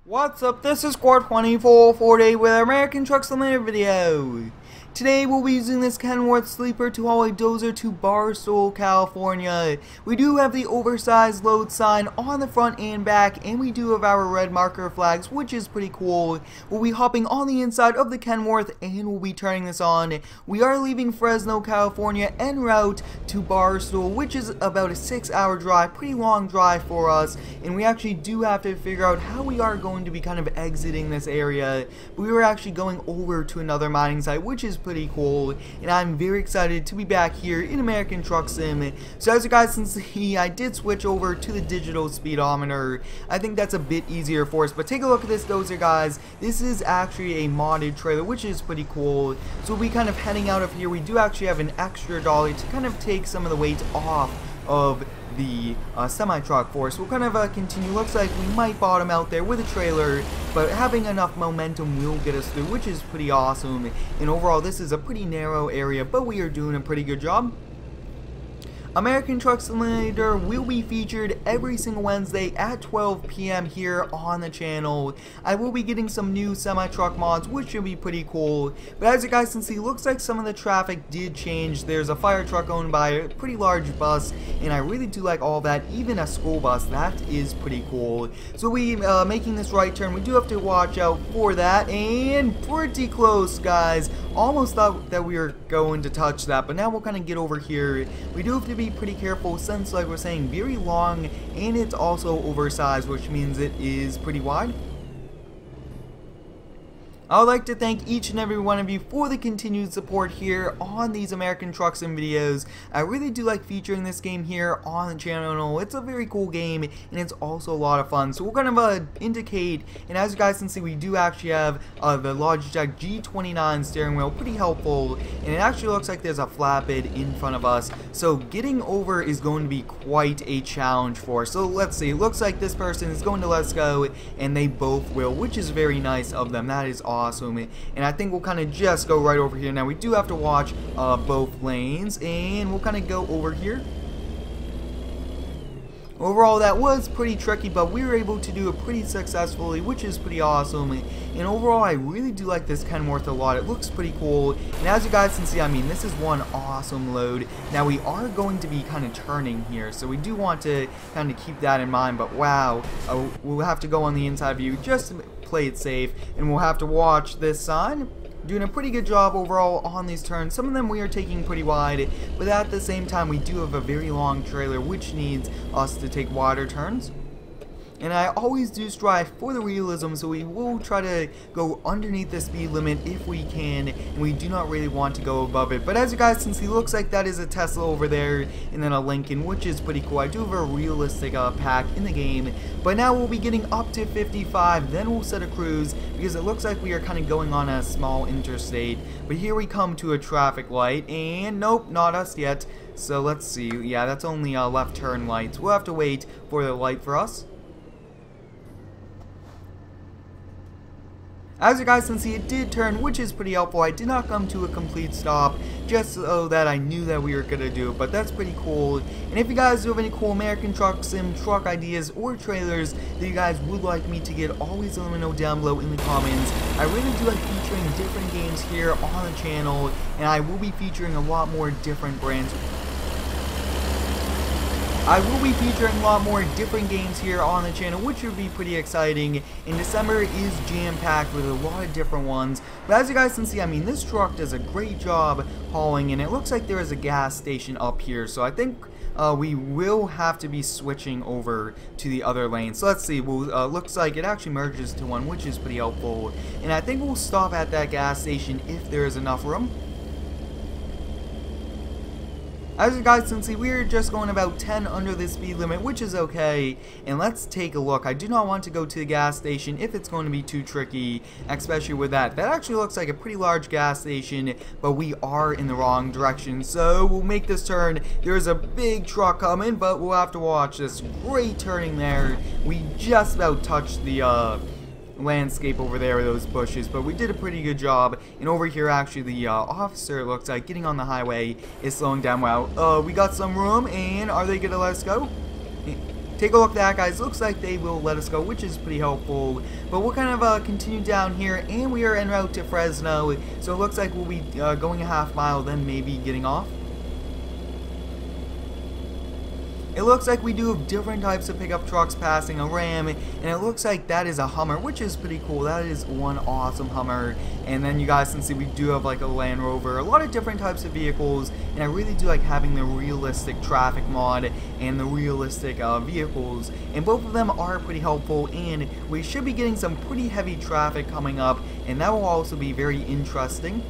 What's up, this is Squad 2448 with our American Trucks Unlimited video. Today we'll be using this Kenworth sleeper to haul a dozer to Barstow, California. We do have the oversized load sign on the front and back, and we do have our red marker flags, which is pretty cool. We'll be hopping on the inside of the Kenworth and we'll be turning this on. We are leaving Fresno, California en route to Barstow, which is about a 6-hour drive, pretty long drive for us, and we actually do have to figure out how we are going to be kind of exiting this area. We were actually going over to another mining site, which is pretty cool, and I'm very excited to be back here in American Truck Sim. So as you guys can see, I did switch over to the digital speedometer. I think that's a bit easier for us, but take a look at this dozer, guys. This is actually a modded trailer, which is pretty cool. So we'll be kind of heading out of here. We do actually have an extra dolly to kind of take some of the weight off of the semi-truck for us. We'll kind of continue. Looks like we might bottom out there with a trailer, but having enough momentum will get us through, which is pretty awesome. And overall, this is a pretty narrow area, but we are doing a pretty good job. American Truck Simulator will be featured every single Wednesday at 12 p.m. here on the channel. I will be getting some new semi-truck mods, which should be pretty cool. But as you guys can see, looks like some of the traffic did change. There's a fire truck owned by a pretty large bus, and I really do like all that. Even a school bus, that is pretty cool. So we making this right turn, we do have to watch out for that, and pretty close, guys. Almost thought that we were going to touch that, but now we'll kind of get over here. We do have to be pretty careful since, like we're saying, very long, and it's also oversized, which means it is pretty wide. I would like to thank each and every one of you for the continued support here on these American Truck Sim videos. I really do like featuring this game here on the channel. It's a very cool game, and it's also a lot of fun. So we'll kind of indicate, and as you guys can see, we do actually have the Logitech G29 steering wheel, pretty helpful, and it actually looks like there's a flatbed in front of us. So getting over is going to be quite a challenge for us. So let's see, it looks like this person is going to let us go, and they both will, which is very nice of them. That is awesome. And I think we'll kind of just go right over here. Now we do have to watch both lanes, and we'll kind of go over here. Overall, that was pretty tricky, but we were able to do it pretty successfully, which is pretty awesome. And overall, I really do like this Kenworth a lot. It looks pretty cool. And as you guys can see, I mean, this is one awesome load. Now, we are going to be kind of turning here, so we do want to kind of keep that in mind. But wow, we'll have to go on the inside view just to play it safe. And we'll have to watch this sign. Doing a pretty good job overall on these turns. Some of them we are taking pretty wide, but at the same time we do have a very long trailer, which needs us to take wider turns. And I always do strive for the realism, so we will try to go underneath the speed limit if we can, and we do not really want to go above it. But as you guys can see, looks like that is a Tesla over there, and then a Lincoln, which is pretty cool. I do have a realistic pack in the game, but now we'll be getting up to 55, then we'll set a cruise, because it looks like we are kind of going on a small interstate. But here we come to a traffic light, and nope, not us yet. So let's see, yeah, that's only left turn lights. We'll have to wait for the light for us. As you guys can see, it did turn, which is pretty helpful. I did not come to a complete stop, just so that I knew that we were going to do it, but that's pretty cool. And if you guys do have any cool American Truck Sim truck ideas or trailers that you guys would like me to get, always let me know down below in the comments. I really do like featuring different games here on the channel, and I will be featuring a lot more different brands. I will be featuring a lot more different games here on the channel, which would be pretty exciting. And December is jam-packed with a lot of different ones. But as you guys can see, I mean, this truck does a great job hauling, and it looks like there is a gas station up here. So I think we will have to be switching over to the other lane. So let's see, we'll, looks like it actually merges to one, which is pretty helpful. And I think we'll stop at that gas station if there is enough room. As you guys can see, we are just going about 10 under the speed limit, which is okay. And let's take a look. I do not want to go to the gas station if it's going to be too tricky, especially with that. That actually looks like a pretty large gas station, but we are in the wrong direction. So we'll make this turn. There's a big truck coming, but we'll have to watch this. Great turning there. We just about touched the landscape over there with those bushes, but we did a pretty good job. And over here, actually, the officer, it looks like, getting on the highway is slowing down. Wow, we got some room, and are they gonna let us go? Take a look at that, guys. Looks like they will let us go, which is pretty helpful. But we'll kind of continue down here, and we are en route to Fresno. So it looks like we'll be going a half mile, then maybe getting off. It looks like we do have different types of pickup trucks passing a Ram, and it looks like that is a Hummer, which is pretty cool. That is one awesome Hummer. And then you guys can see we do have like a Land Rover, a lot of different types of vehicles, and I really do like having the realistic traffic mod and the realistic vehicles, and both of them are pretty helpful, and we should be getting some pretty heavy traffic coming up, and that will also be very interesting.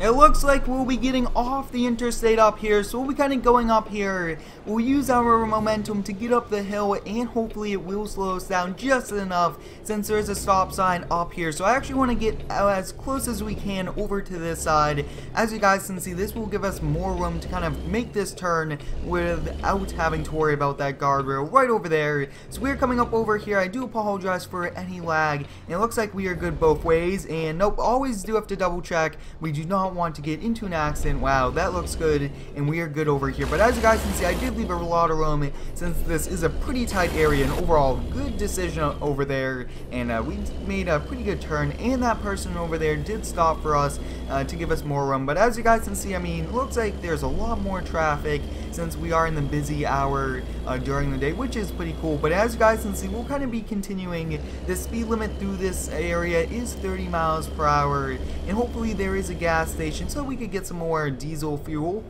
It looks like we'll be getting off the interstate up here, so we'll be kind of going up here. We'll use our momentum to get up the hill, and hopefully it will slow us down just enough since there's a stop sign up here. So I actually want to get as close as we can over to this side. As you guys can see, this will give us more room to kind of make this turn without having to worry about that guardrail right over there. So we're coming up over here. I do apologize for any lag, and it looks like we are good both ways. And nope, always do have to double check. We do not want to get into an accident. Wow, that looks good, and we are good over here. But as you guys can see, I did leave a lot of room since this is a pretty tight area, and overall good decision over there, and we made a pretty good turn, and that person over there did stop for us to give us more room. But as you guys can see, I mean, it looks like there's a lot more traffic since we are in the busy hour during the day, which is pretty cool. But as you guys can see, we'll kind of be continuing. The speed limit through this area is 30 miles per hour, and hopefully there is a gas station so we could get some more diesel fuel.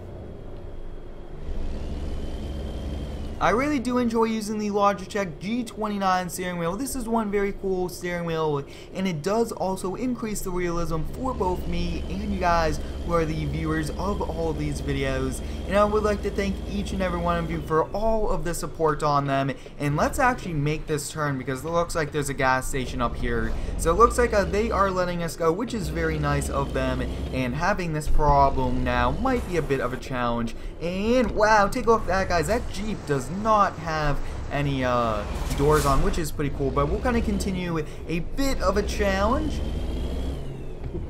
I really do enjoy using the Logitech G29 steering wheel. This is one very cool steering wheel, and it does also increase the realism for both me and you guys who are the viewers of all of these videos. And I would like to thank each and every one of you for all of the support on them. And let's actually make this turn because it looks like there's a gas station up here. So it looks like they are letting us go, which is very nice of them. And having this problem now might be a bit of a challenge. And wow, take a look at that, guys. That Jeep does not have any doors on, which is pretty cool, but we'll kind of continue with a bit of a challenge.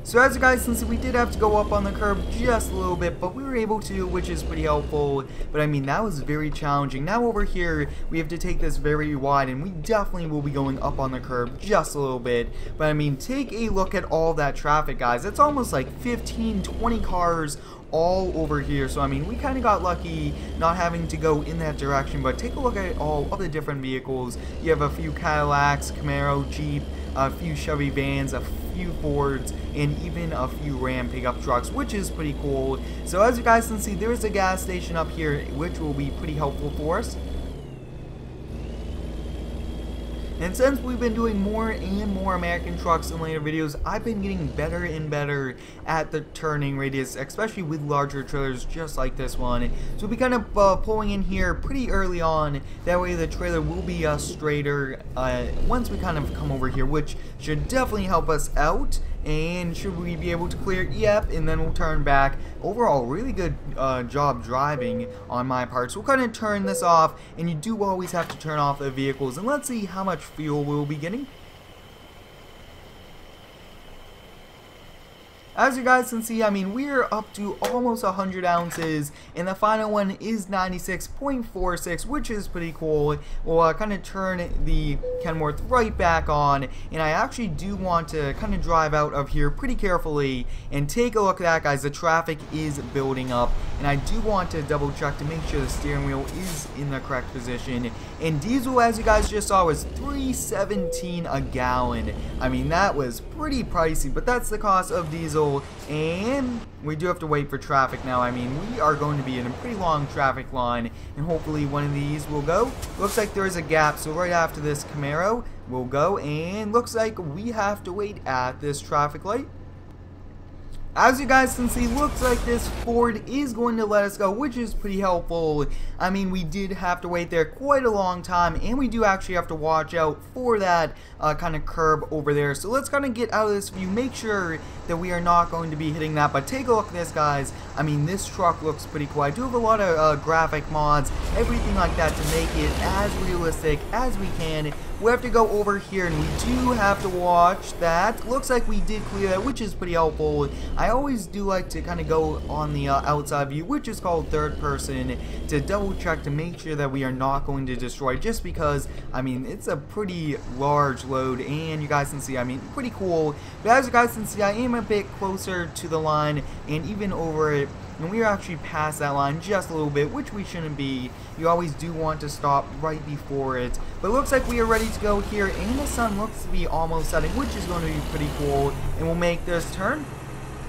So as you guys can see, we did have to go up on the curb just a little bit, but we were able to, which is pretty helpful. But I mean, that was very challenging. Now over here, we have to take this very wide, and we definitely will be going up on the curb just a little bit. But I mean, take a look at all that traffic, guys. It's almost like 15, 20 cars all over here. So I mean, we kind of got lucky not having to go in that direction, but take a look at all of the different vehicles. You have a few Cadillacs, Camaro, Jeep, a few Chevy vans, a few Fords, and even a few Ram pickup trucks, which is pretty cool. So as you guys can see, there is a gas station up here, which will be pretty helpful for us. And since we've been doing more and more American Truck Simulator videos, I've been getting better and better at the turning radius, especially with larger trailers just like this one. So we'll be kind of pulling in here pretty early on. That way the trailer will be straighter once we kind of come over here, which should definitely help us out. And should we be able to clear? Yep, and then we'll turn back. Overall, really good job driving on my part. So we'll kind of turn this off, and you do always have to turn off the vehicles. And let's see how much fuel we'll be getting. As you guys can see, I mean, we're up to almost 100 ounces, and the final one is 96.46, which is pretty cool. We'll kind of turn the Kenworth right back on, and I actually do want to kind of drive out of here pretty carefully, and take a look at that, guys. The traffic is building up, and I do want to double check to make sure the steering wheel is in the correct position. And diesel, as you guys just saw, was $3.17 a gallon. I mean, that was pretty pricey, but that's the cost of diesel. And we do have to wait for traffic now. I mean, we are going to be in a pretty long traffic line, and hopefully one of these will go. Looks like there is a gap, so right after this Camaro will go, and looks like we have to wait at this traffic light. As you guys can see, looks like this Ford is going to let us go, which is pretty helpful. I mean, we did have to wait there quite a long time, and we do actually have to watch out for that kind of curb over there. So let's kind of get out of this view, make sure that we are not going to be hitting that. But take a look at this, guys. I mean, this truck looks pretty cool. I do have a lot of graphic mods, everything like that, to make it as realistic as we can we have to go over here, and we do have to watch that. Looks like we did clear that, which is pretty helpful. I always do like to kind of go on the outside view, which is called third person, to double check to make sure that we are not going to destroy, just because, I mean, it's a pretty large load, and you guys can see, I mean, pretty cool. But as you guys can see, I am a bit closer to the line, and even over it, and we are actually past that line just a little bit, which we shouldn't be. You always do want to stop right before it. But it looks like we are ready to go here, and the sun looks to be almost setting, which is going to be pretty cool, and we'll make this turn.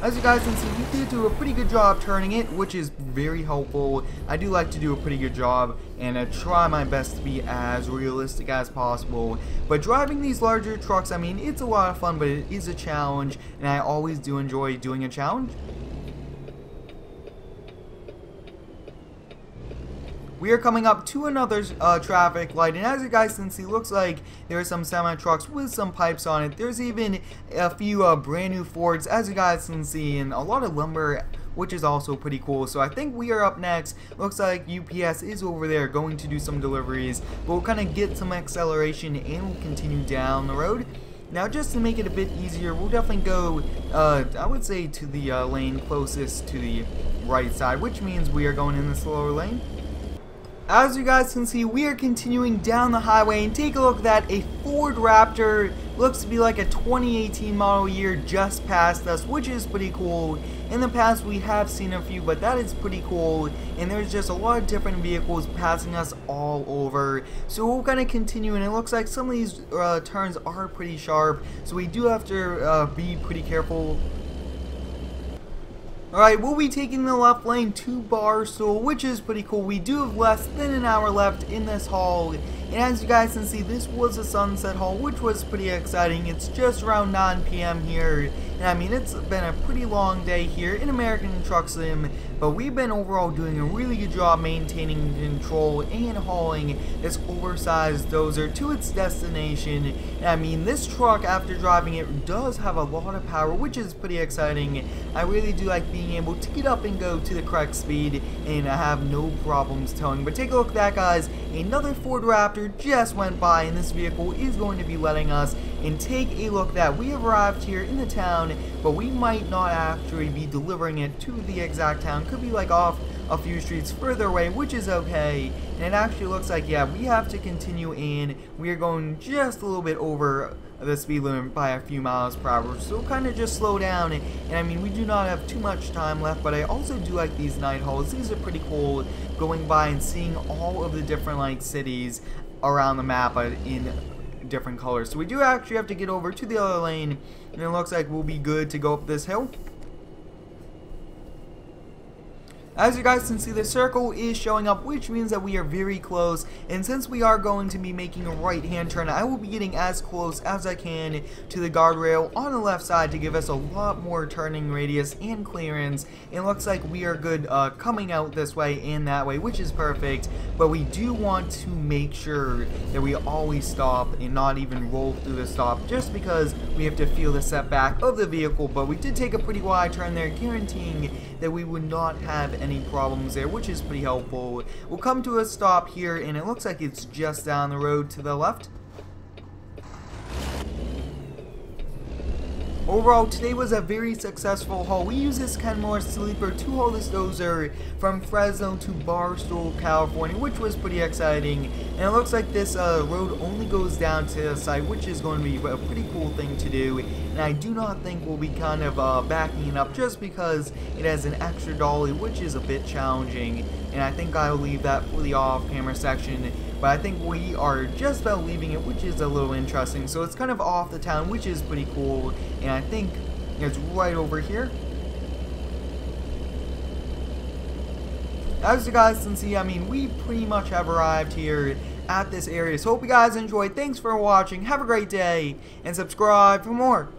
As you guys can see, we did do a pretty good job turning it, which is very helpful. I do like to do a pretty good job, and I try my best to be as realistic as possible. But driving these larger trucks, I mean, it's a lot of fun, but it is a challenge, and I always do enjoy doing a challenge. We are coming up to another traffic light, and as you guys can see, looks like there are some semi-trucks with some pipes on it. There's even a few brand new Fords, as you guys can see, and a lot of lumber, which is also pretty cool. So I think we are up next. Looks like UPS is over there going to do some deliveries, but we'll kind of get some acceleration and we'll continue down the road. Now, just to make it a bit easier, we'll definitely go, I would say, to the lane closest to the right side, which means we are going in the slower lane. As you guys can see, we are continuing down the highway, and take a look at that. A Ford Raptor, looks to be like a 2018 model year, just passed us, which is pretty cool. In the past we have seen a few, but that is pretty cool, and there's just a lot of different vehicles passing us all over. So we'll kind of continue, and it looks like some of these turns are pretty sharp, so we do have to be pretty careful. Alright, we'll be taking the left lane to Barstool, which is pretty cool. We do have less than an hour left in this haul, and as you guys can see, this was a sunset haul, which was pretty exciting. It's just around 9 p.m. here, and I mean, it's been a pretty long day here in American Truck Sim, but we've been overall doing a really good job maintaining control and hauling this oversized dozer to its destination. And I mean, this truck, after driving it, does have a lot of power, which is pretty exciting. I really do like being able to get up and go to the correct speed, and I have no problems towing. But take a look at that, guys. Another Ford Raptor just went by, and this vehicle is going to be letting us. And take a look at that. We have arrived here in the town, but we might not actually be delivering it to the exact town. Could be like off a few streets further away, which is okay. And it actually looks like, yeah, we have to continue, and we are going just a little bit over the speed limit by a few miles per hour, so kind of just slow down. And I mean, we do not have too much time left, but I also do like these night hauls. These are pretty cool, going by and seeing all of the different like cities around the map in different colors. So we do actually have to get over to the other lane, and it looks like we'll be good to go up this hill. As you guys can see, the circle is showing up, which means that we are very close, and since we are going to be making a right hand turn, I will be getting as close as I can to the guardrail on the left side to give us a lot more turning radius and clearance. It looks like we are good coming out this way and that way, which is perfect, but we do want to make sure that we always stop and not even roll through the stop, just because we have to feel the setback of the vehicle. But we did take a pretty wide turn there, guaranteeing that we would not have any problems there, which is pretty helpful. We'll come to a stop here, and it looks like it's just down the road to the left. Overall, today was a very successful haul. We used this Kenworth sleeper to haul this dozer from Fresno to Barstool, California, which was pretty exciting. And it looks like this road only goes down to the site, which is going to be a pretty cool thing to do. And I do not think we'll be kind of backing it up, just because it has an extra dolly, which is a bit challenging. And I think I'll leave that for the off-camera section. But I think we are just about leaving it, which is a little interesting. So it's kind of off the town, which is pretty cool. And I think it's right over here. As you guys can see, I mean, we pretty much have arrived here at this area. So hope you guys enjoyed. Thanks for watching. Have a great day, and subscribe for more.